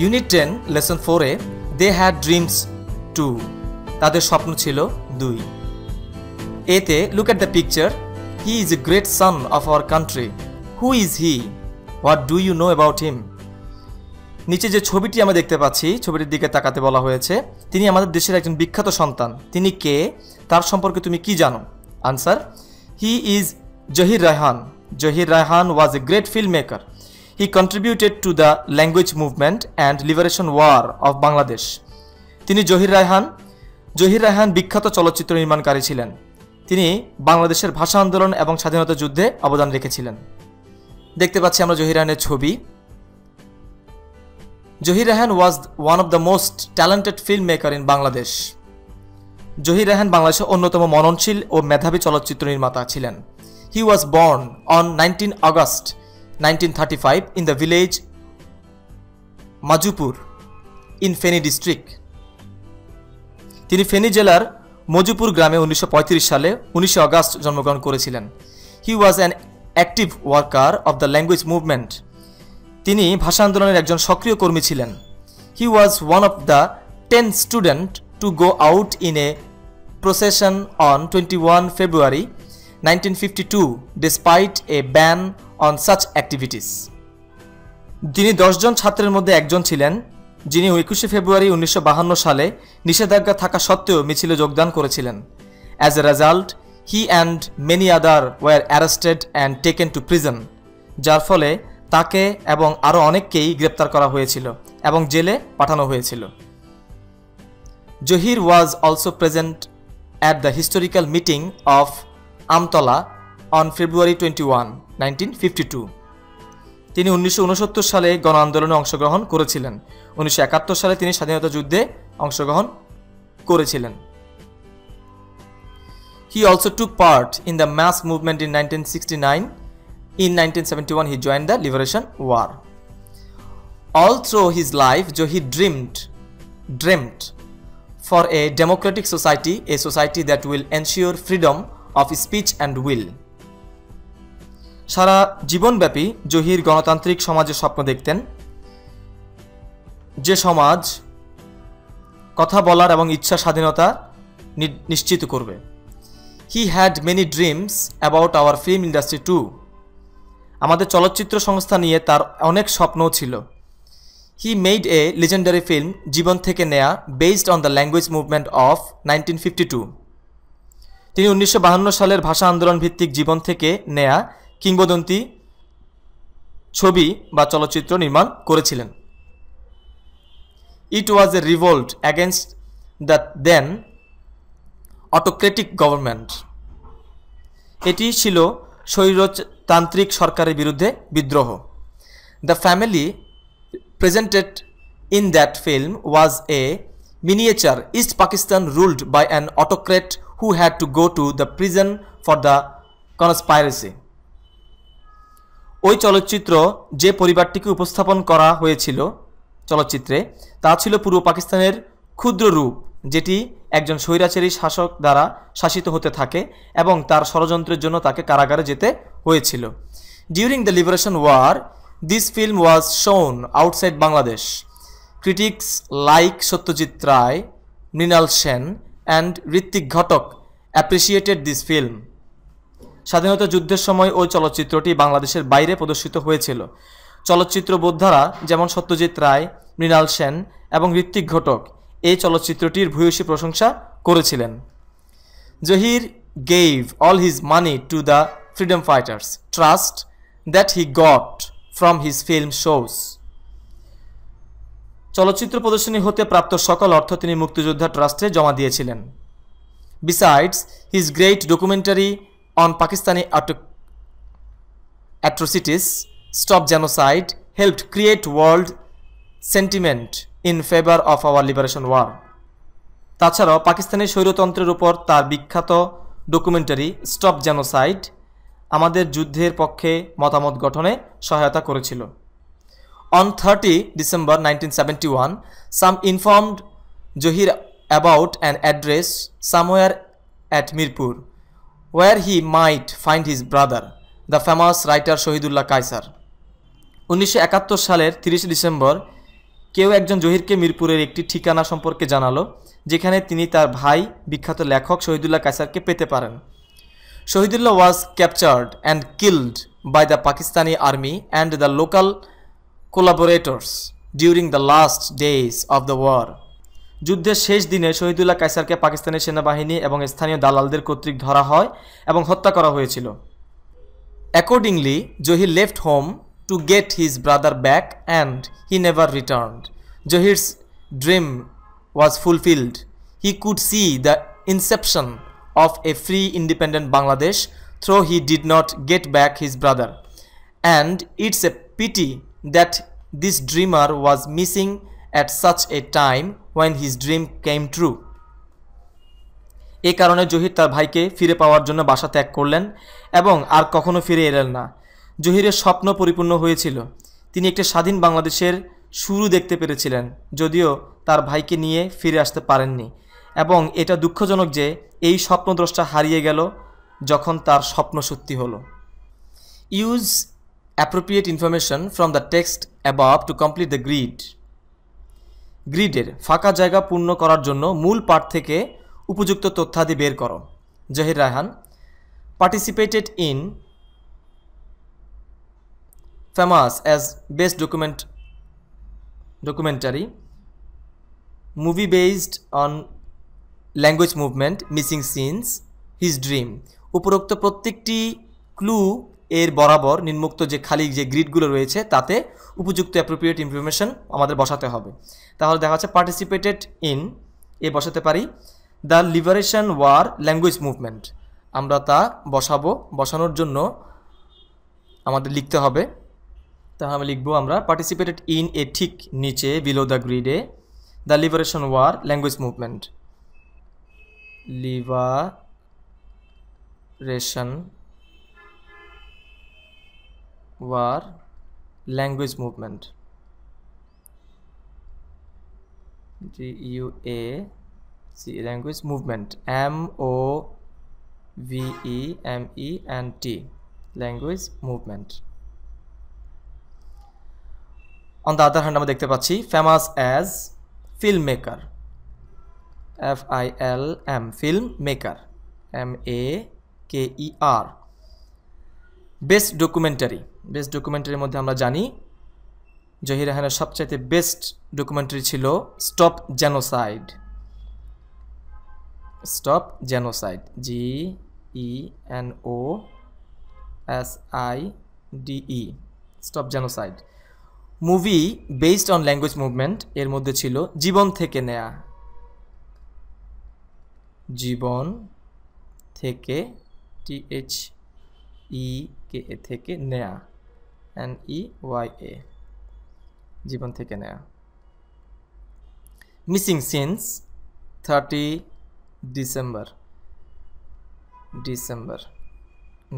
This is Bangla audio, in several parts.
ইউনিট 10 লেসন 4-এ দে হ্যাড ড্রিমস 2, তাদের স্বপ্ন ছিল 2। এতে look at the picture, he is a great son of our country, who is he, what do you know about him. নিচে যে ছবিটি আমরা দেখতে পাচ্ছি, ছবিটির দিকে তাকাতে বলা হয়েছে, তিনি আমাদের দেশের একজন বিখ্যাত সন্তান, তিনি কে, তার সম্পর্কে তুমি কি জানো? Answer, he is Zahir Raihan. Zahir Raihan was a great film maker. He contributed to the language movement and liberation war of Bangladesh. তিনি জহির রায়হান বিখ্যাত চলচ্চিত্র নির্মাণকারী ছিলেন। তিনি বাংলাদেশের ভাষা আন্দোলন এবং স্বাধীনতা যুদ্ধে অবদান রেখেছিলেন। দেখতে পাচ্ছি আমরা জহির রায়হানের ছবি। Zahir Raihan was one of the most talented film maker in Bangladesh. Zahir Raihan বাংলাদেশের অন্যতম মননশীল ও মেধাবী চলচ্চিত্র নির্মাতা ছিলেন। He was born on 19 August 1935 in the village Majupur in Feni district. তিনি ফেনী জেলার মজুপুর গ্রামে 1935 সালে 19 আগস্ট জন্মগ্রহণ করেছিলেন। He was an active worker of the language movement. তিনি ভাষা আন্দোলনের একজন সক্রিয় কর্মী ছিলেন। He was one of the 10 student to go out in a procession on 21 February 1952 despite a ban on such activities. তিনি 10 জন ছাত্রের মধ্যে একজন ছিলেন যিনি 21 ফেব্রুয়ারি 1952 সালে নিষেধাজ্ঞা থাকা সত্ত্বেও মিছিলে যোগদান করেছিলেন। As a result he and many other were arrested and taken to prison, যার ফলে তাকে এবং আরও অনেককেই গ্রেপ্তার করা হয়েছিল এবং জেলে পাঠানো হয়েছিল। Zahir was also present at the historical meeting of Amtala on February 21, 1952। তিনি 1969 সালে গণ আন্দোলনে অংশগ্রহণ করেছিলেন। 1971 সালে তিনি স্বাধীনতা যুদ্ধে অংশগ্রহণ করেছিলেন। He also took part in the mass movement in 1969. In 1971 he joined the Liberation War. All through his life Johir dreamt for a democratic society, a society that will ensure freedom of speech and will. সারা জীবনব্যাপী জহির গণতান্ত্রিক সমাজের স্বপ্ন দেখতেন, যে সমাজ কথা বলার এবং ইচ্ছা স্বাধীনতা নিশ্চিত করবে। He had many dreams about our film industry too. আমাদের চলচ্চিত্র সংস্থা নিয়ে তার অনেক স্বপ্নও ছিল। He made a legendary film, Jibon থেকে Neya, based on the language movement of 1952। তিনি 1952 সালের ভাষা আন্দোলন ভিত্তিক জীবন থেকে নেয়া কিংবদন্তি ছবি বা চলচ্চিত্র নির্মাণ করেছিলেন। It was a revolt against the then autocratic government. এটি ছিল স্বৈরতান্ত্রিক সরকারের বিরুদ্ধে বিদ্রোহ। The family presented in that film was a miniature East Pakistan ruled by an autocrat who had to go to the prison for the conspiracy. ওই চলচ্চিত্র যে পরিবারটিকে উপস্থাপন করা হয়েছিল চলচ্চিত্রে, তা ছিল পূর্ব পাকিস্তানের ক্ষুদ্র রূপ, যেটি একজন স্বৈরাচারী শাসক দ্বারা শাসিত হতে থাকে এবং তার ষড়যন্ত্রের জন্য তাকে কারাগারে যেতে হয়েছিল। During the liberation war this film was shown outside Bangladesh. Critics like Satyajit Ray, Mrinal Sen and Ritwik Ghatak appreciated this film. স্বাধীনতা যুদ্ধের সময় ওই চলচ্চিত্রটি বাংলাদেশের বাইরে প্রদর্শিত হয়েছিল। চলচ্চিত্র বোদ্ধারা যেমন সত্যজিৎ রায়, মৃণাল সেন এবং ঋত্বিক ঘটক এই চলচ্চিত্রটির ভূয়সী প্রশংসা করেছিলেন। Zahir gave all his money to the freedom fighters, trust that he got from his film shows. চলচ্চিত্র প্রদর্শনী হতে প্রাপ্ত সকল অর্থ তিনি মুক্তিযোদ্ধা ট্রাস্টে জমা দিয়েছিলেন। Besides, his great documentary on Pakistani atrocities, Stop Genocide, helped create world sentiment in favor of our liberation war. তাছাড়াও পাকিস্তানি স্বৈরতন্ত্রের উপর তার বিখ্যাত ডকুমেন্টারি স্টপ জেনোসাইড আমাদের যুদ্ধের পক্ষে মতামত গঠনে সহায়তা করেছিল। On 30 December 1971, some informed Johir about an address somewhere at Mirpur, where he might find his brother, the famous writer Shahidullah Kaisar. 1971 সালের 30 ডিসেম্বর কেউ একজন জহিরকে মিরপুরের একটি ঠিকানা সম্পর্কে জানালো যেখানে তিনি তার ভাই বিখ্যাত লেখক শহীদুল্লাহ কায়সারকে পেতে পারেন। Shahidullah was captured and killed by the Pakistani army and the local collaborators during the last days of the war. যুদ্ধের শেষ দিনে শহীদুল্লাহ কায়সারকে পাকিস্তানি সেনাবাহিনী এবং স্থানীয় দালালদের কর্তৃক ধরা হয় এবং হত্যা করা হয়েছিল। Accordingly, Johir left home to get his brother back and he never returned. Johir's dream was fulfilled. He could see the inception of a free independent Bangladesh, though he did not get back his brother. And it's a pity that this dreamer was missing at such a time when his dream came true. এই কারণে জহির তার ভাইকে ফিরে পাওয়ার জন্য বাসা ত্যাগ করলেন এবং আর কখনো ফিরে এলেন না। জহিরের স্বপ্ন পরিপূর্ণ হয়েছিল। তিনি একটি স্বাধীন বাংলাদেশের শুরু দেখতে পেরেছিলেন, যদিও তার ভাইকে নিয়ে ফিরে আসতে পারেননি। এবং এটা দুঃখজনক যে এই স্বপ্নদ্রষ্টা হারিয়ে গেল যখন তার স্বপ্ন সত্যি হলো। Use appropriate information from the text above to complete the grid. গ্রিডের ফাঁকা জায়গা পূর্ণ করার জন্য মূল পাঠ থেকে উপযুক্ত তথ্যাদি বের করো। Zahir Raihan participated in famous as best documentary movie based on language movement, missing scenes, his dream. উপরোক্ত প্রত্যেকটি ক্লু এর বরাবর নিম্নোক্ত যে খালি যে গ্রিডগুলো রয়েছে তাতে উপযুক্ত অ্যাপ্রোপ্রিয়েট ইনফরমেশন আমাদের বসাতে হবে। তাহলে দেখা যাচ্ছে পার্টিসিপেটেড ইন এ বসাতে পারি the liberation war language movement, আমরা তা বসাবো। বসানোর জন্য আমাদের লিখতে হবে, তাহলে আমি লিখবো আমরা পার্টিসিপেটেড ইন এ ঠিক নিচে বিলো দ্য গ্রিডে the liberation war language movement, liberation war language movement, GUAC language movement, MOVEMENT, language movement. On the other hand আমরা দেখতে পাচ্ছি famous as filmmaker, FILM, filmmaker, MAKER. Best documentary, best ডকুমেন্টারির মধ্যে আমরা জানি জহির রায়হানের সবচাইতে বেস্ট ডকুমেন্টারি ছিল stop genocide, stop genocide, GENOSIDE, stop genocide. Movie based on language movement এর মধ্যে ছিল জীবন থেকে নেয়া, জীবন থেকে, THEKE থেকে নেয়া, NEYA, জীবন থেকে নেয়া। Missing since 30 December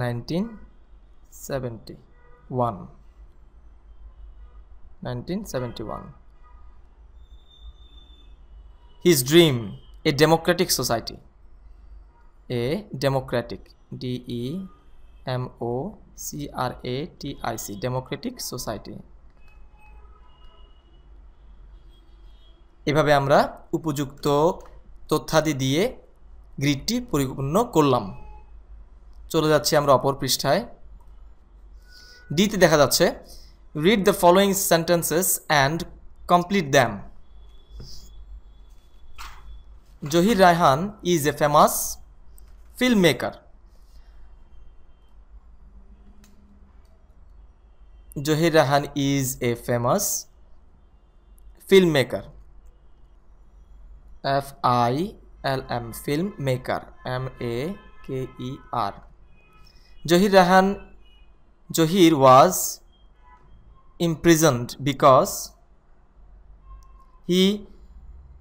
1971। His dream, a democratic society, a democratic, DEMOCRATIC, democratic society। এভাবে আমরা উপযুক্ত তথ্যাদি দিয়ে গ্রিডটি পরিপূর্ণ করলাম। চলে যাচ্ছি আমরা অপর পৃষ্ঠায়। ডিতে দেখা যাচ্ছে read the following sentences and complete them. Zahir Raihan is a famous filmmaker. Johir Rayhan is a famous filmmaker. FILM, filmmaker, MAKER. Johir was imprisoned because he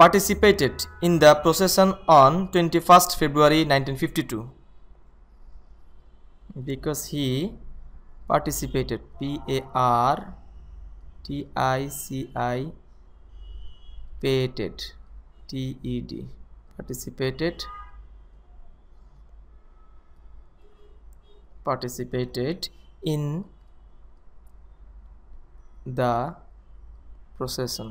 participated in the procession on 21st February 1952. Because he participated, PARTICIPATED, TED, participated in the procession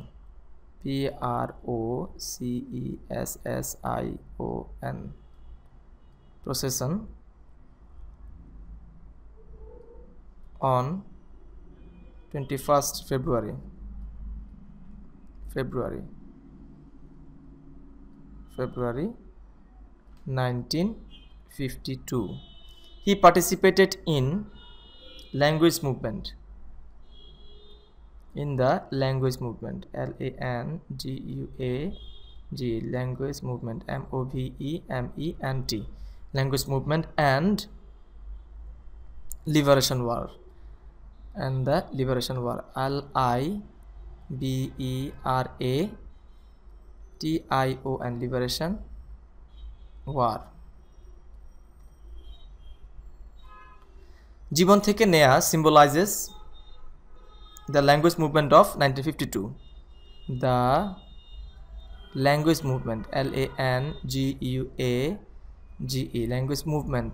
procession, procession on 21st February 1952. He participated in language movement. Language movement, language movement, movement, language movement and liberation war, liberation war, liberation, liberation war. জীবন থেকে নেয়া symbolizes the language movement of 1952. The language movement, language movement,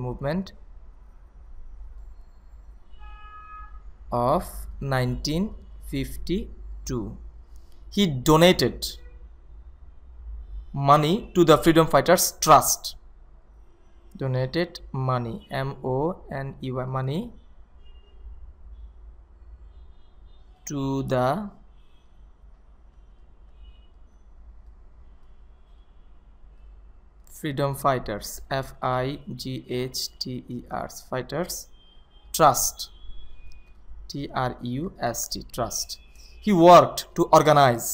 movement of 1952. He donated money to the Freedom Fighters Trust. Donated money, money to the Freedom Fighters, Fighters Trust, Trust. He worked to organize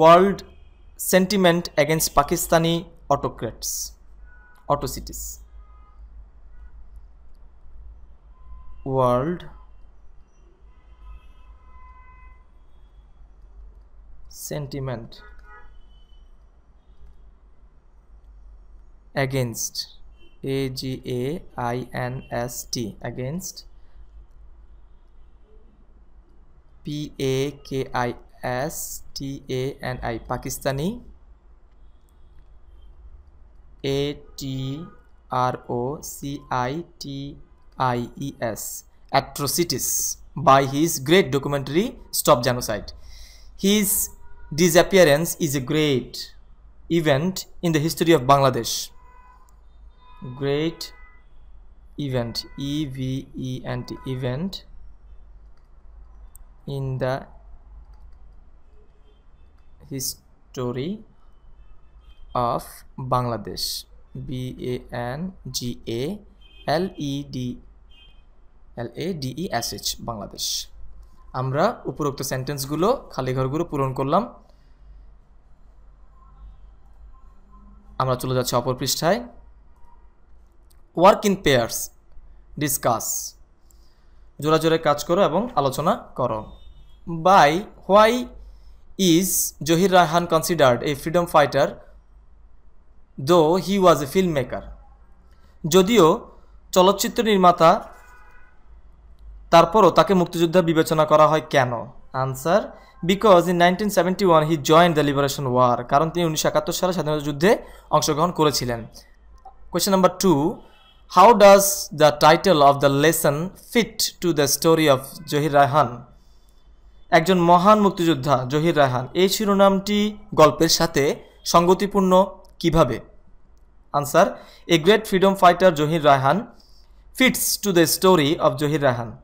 world sentiment against Pakistani autocracies. World sentiment against, against, Pakistani, atrocities, atrocities by his great documentary Stop Genocide. His disappearance is a great event in the history of Bangladesh. Great event, event in the history of Bangladesh. BANGALEDESH, Bangladesh. আমরা উপরোক্ত সেন্টেন্সগুলো খালি ঘরগুলো পূরণ করলাম। আমরা চলে যাচ্ছি অপর পৃষ্ঠায়। ওয়ার্ক ইন পেয়ার্স, ডিসকাস, জোড়া জোড়ে কাজ করো এবং আলোচনা করো। By why is Zahir Raihan considered a freedom fighter though he was A film maker? যদিও চলচ্চিত্র নির্মাতা, তারপরও তাকে মুক্তিযোদ্ধা বিবেচনা করা হয় কেন? Answer, because in 1971 he joined the liberation war, কারণ তিনি 1971 সালে স্বাধীনতা যুদ্ধে অংশগ্রহণ করেছিলেন। Question number 2, how does the title of the lesson fit to the story of Zahir Raihan? একজন মহান মুক্তিযোদ্ধা জহির রায়হান, এই শিরোনামটি গল্পের সাথে সঙ্গতিপূর্ণ কিভাবে? Answer, a great freedom fighter Zahir Raihan fits to the story of Zahir Raihan.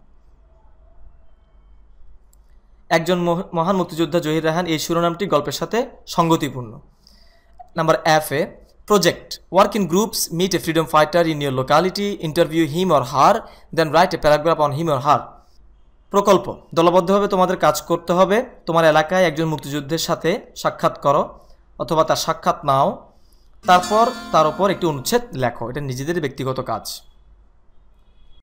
একজন মহান মুক্তিযোদ্ধা জহির রায়হান, এই শিরোনামটি গল্পের সাথে সঙ্গতিপূর্ণ। Number F A, project, work in groups, meet a freedom fighter in your locality, interview him or her, then write a paragraph on him or her. প্রকল্প, দলবদ্ধভাবে তোমাদের কাজ করতে হবে। তোমার এলাকায় একজন মুক্তিযুদ্ধের সাথে সাক্ষাৎ করো অথবা তার সাক্ষাৎ নাও, তারপর তার উপর একটি অনুচ্ছেদ লেখো। এটা নিজেদের ব্যক্তিগত কাজ।